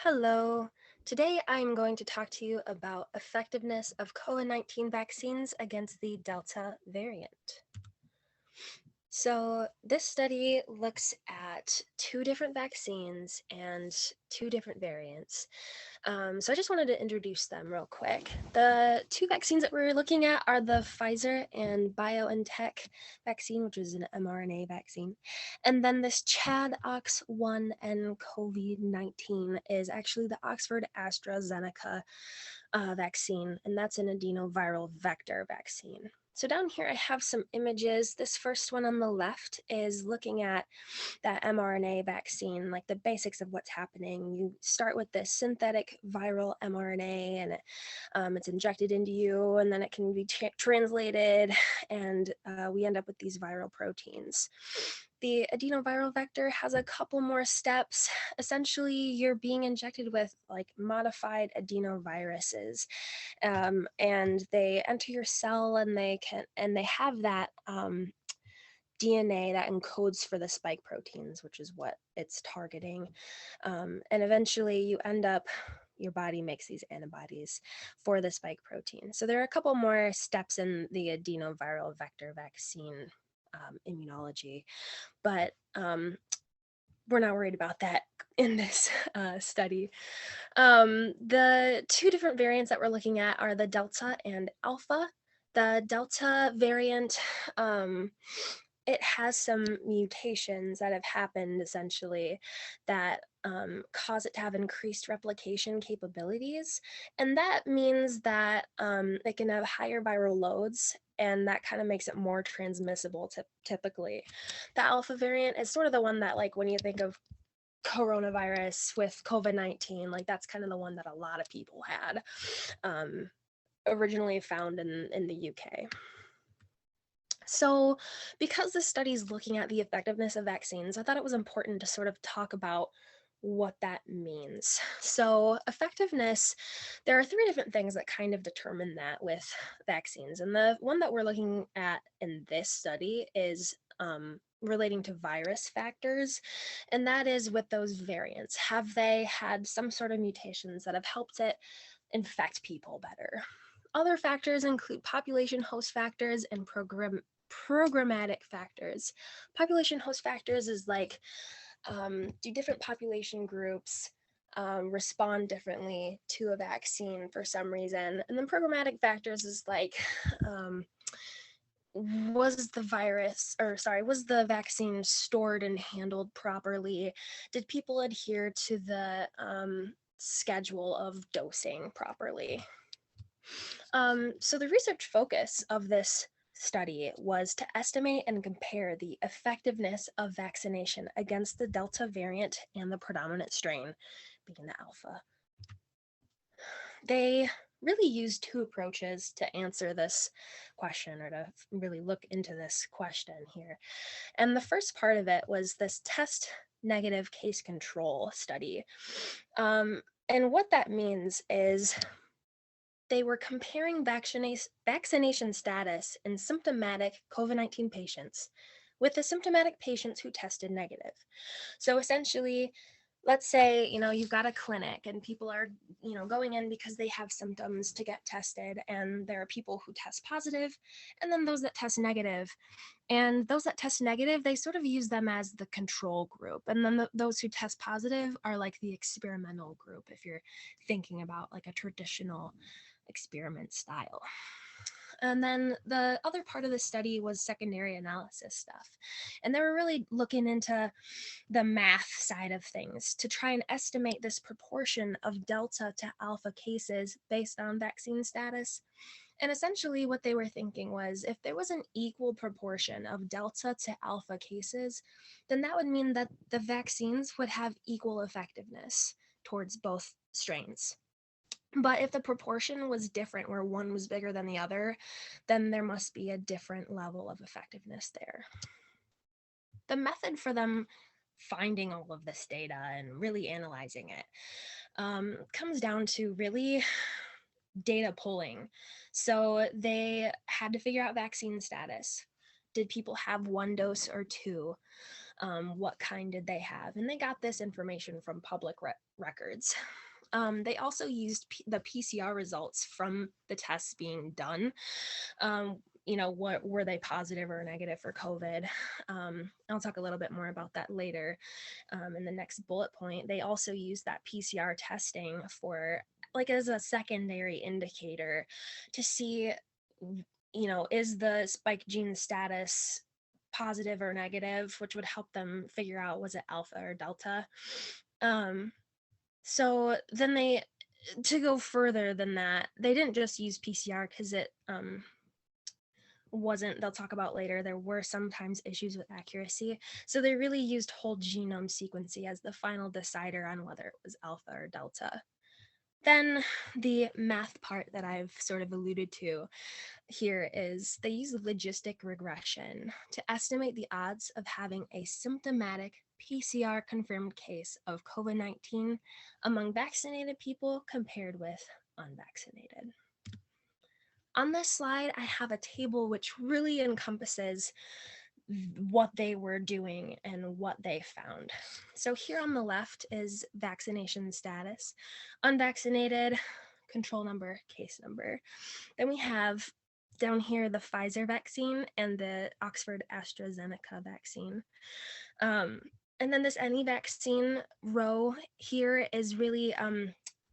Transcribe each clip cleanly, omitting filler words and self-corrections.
Hello. Today I'm going to talk to you about effectiveness of COVID-19 vaccines against the Delta variant. So, this study looks at two different vaccines and two different variants. So, I just wanted to introduce them real quick. The two vaccines that we're looking at are the Pfizer and BioNTech vaccine, which is an mRNA vaccine. And then this ChAdOx1 and COVID-19 is actually the Oxford AstraZeneca vaccine, and that's an adenoviral vector vaccine. So down here, I have some images. This first one on the left is looking at that mRNA vaccine, like the basics of what's happening. You start with this synthetic viral mRNA, and it's injected into you, and then it can be translated, and we end up with these viral proteins. The adenoviral vector has a couple more steps. Essentially, you're being injected with like modified adenoviruses, and they enter your cell, and they have that DNA that encodes for the spike proteins, which is what it's targeting. And eventually, your body makes these antibodies for the spike protein. So there are a couple more steps in the adenoviral vector vaccine immunology, but we're not worried about that in this study. The two different variants that we're looking at are the Delta and Alpha. The Delta variant, it has some mutations that have happened essentially that cause it to have increased replication capabilities. And that means that it can have higher viral loads, and that kind of makes it more transmissible typically. The alpha variant is sort of the one that, like, when you think of coronavirus with COVID-19, like that's kind of the one that a lot of people had, um, originally found in the UK. So, because this study is looking at the effectiveness of vaccines, I thought it was important to sort of talk about what that means. So, effectiveness, there are three different things that kind of determine that with vaccines. And the one that we're looking at in this study is relating to virus factors, and that is with those variants. Have they had some sort of mutations that have helped it infect people better? Other factors include population host factors and programmatic factors. Population host factors is like, do different population groups respond differently to a vaccine for some reason? And then programmatic factors is like, was the vaccine stored and handled properly? Did people adhere to the schedule of dosing properly? So the research focus of this study was to estimate and compare the effectiveness of vaccination against the Delta variant and the predominant strain, being the Alpha. They really used two approaches to answer this question, or to really look into this question here. And the first part of it was this test negative case control study. And what that means is they were comparing vaccination status in symptomatic COVID-19 patients with the symptomatic patients who tested negative. So essentially, let's say, you've got a clinic and people are, going in because they have symptoms to get tested, and there are people who test positive, and then those that test negative. And those that test negative, they sort of use them as the control group. And then those who test positive are like the experimental group, if you're thinking about like a traditional experiment style. And then the other part of the study was secondary analysis stuff. And they were really looking into the math side of things to try and estimate this proportion of Delta to Alpha cases based on vaccine status. And essentially, what they were thinking was, if there was an equal proportion of Delta to Alpha cases, then that would mean that the vaccines would have equal effectiveness towards both strains. But if the proportion was different, where one was bigger than the other, then there must be a different level of effectiveness there. The method for them finding all of this data and really analyzing it comes down to really data pulling. So they had to figure out vaccine status. Did people have one dose or two? what kind did they have? And they got this information from public records. They also used the PCR results from the tests being done. What were they positive or negative for COVID? I'll talk a little bit more about that later in the next bullet point. They also used that PCR testing for like as a secondary indicator to see, is the spike gene status positive or negative, which would help them figure out was it alpha or delta. So then to go further than that, they didn't just use PCR because it wasn't, they'll talk about later, there were sometimes issues with accuracy. So they really used whole genome sequencing as the final decider on whether it was alpha or delta. Then the math part that I've sort of alluded to here is they use logistic regression to estimate the odds of having a symptomatic PCR confirmed case of COVID-19 among vaccinated people compared with unvaccinated. On this slide, I have a table which really encompasses what they were doing and what they found. So here on the left is vaccination status, unvaccinated, control number, case number. Then we have down here the Pfizer vaccine and the Oxford AstraZeneca vaccine. And then this any vaccine row here is really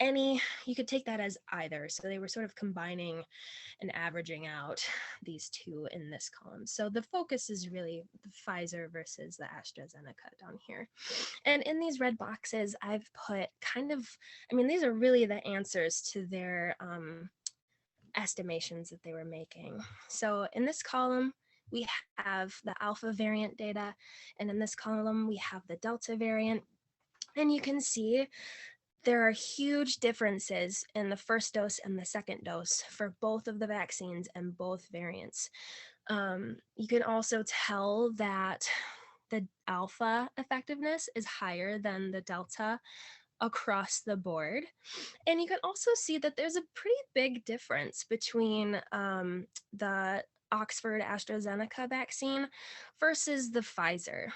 any, you could take that as either. So they were sort of combining and averaging out these two in this column. So the focus is really the Pfizer versus the AstraZeneca down here. And in these red boxes, I've put these are really the answers to their estimations that they were making. So in this column, we have the alpha variant data, and in this column, we have the delta variant. And you can see there are huge differences in the first dose and the second dose for both of the vaccines and both variants. You can also tell that the alpha effectiveness is higher than the delta across the board. And you can also see that there's a pretty big difference between the Oxford AstraZeneca vaccine versus the Pfizer.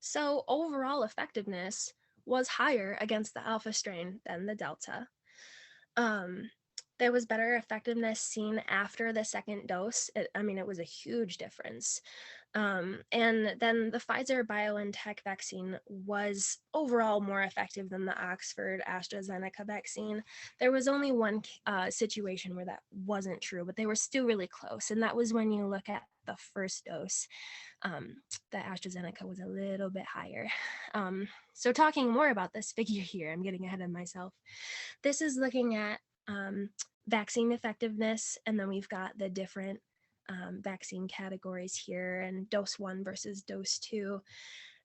So overall effectiveness was higher against the alpha strain than the delta. There was better effectiveness seen after the second dose. It was a huge difference. And then the Pfizer BioNTech vaccine was overall more effective than the Oxford AstraZeneca vaccine. There was only one situation where that wasn't true, but they were still really close. And that was when you look at the first dose. The AstraZeneca was a little bit higher. So talking more about this figure here, I'm getting ahead of myself. This is looking at vaccine effectiveness, and then we've got the different vaccine categories here and dose 1 versus dose 2.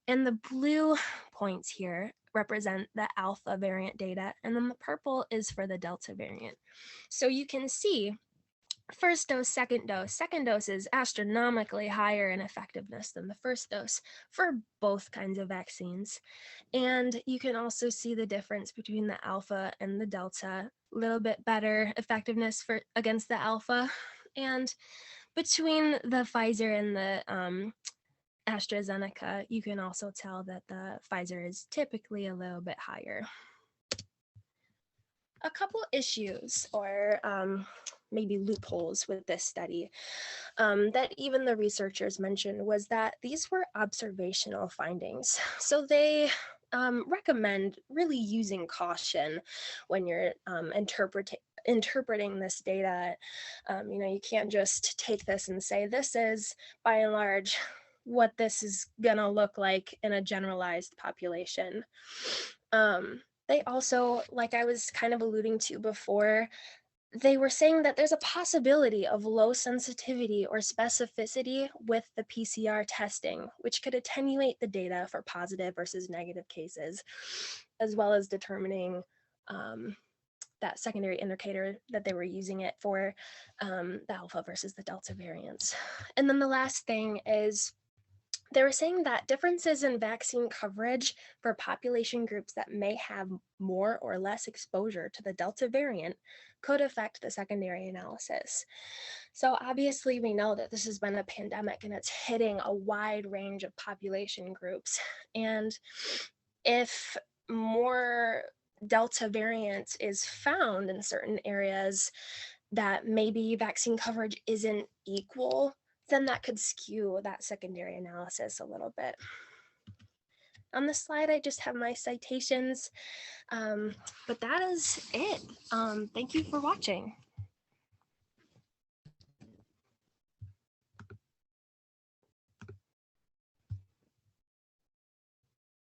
And the blue points here represent the alpha variant data, and then the purple is for the delta variant. So you can see first dose, second dose is astronomically higher in effectiveness than the first dose for both kinds of vaccines. And you can also see the difference between the alpha and the delta, a little bit better effectiveness against the alpha. And between the Pfizer and the AstraZeneca, you can also tell that the Pfizer is typically a little bit higher. A couple issues or maybe loopholes with this study that even the researchers mentioned was that these were observational findings. So they recommend really using caution when you're interpreting this data. You can't just take this and say, this is by and large what this is gonna look like in a generalized population. They also, like I was kind of alluding to before, they were saying that there's a possibility of low sensitivity or specificity with the PCR testing, which could attenuate the data for positive versus negative cases, as well as determining that secondary indicator that they were using it for, the alpha versus the delta variants. And then the last thing is They were saying that differences in vaccine coverage for population groups that may have more or less exposure to the Delta variant could affect the secondary analysis. So, obviously, we know that this has been a pandemic and it's hitting a wide range of population groups. And if more Delta variant is found in certain areas that maybe vaccine coverage isn't equal, then that could skew that secondary analysis a little bit. On this slide, I just have my citations, but that is it. Thank you for watching.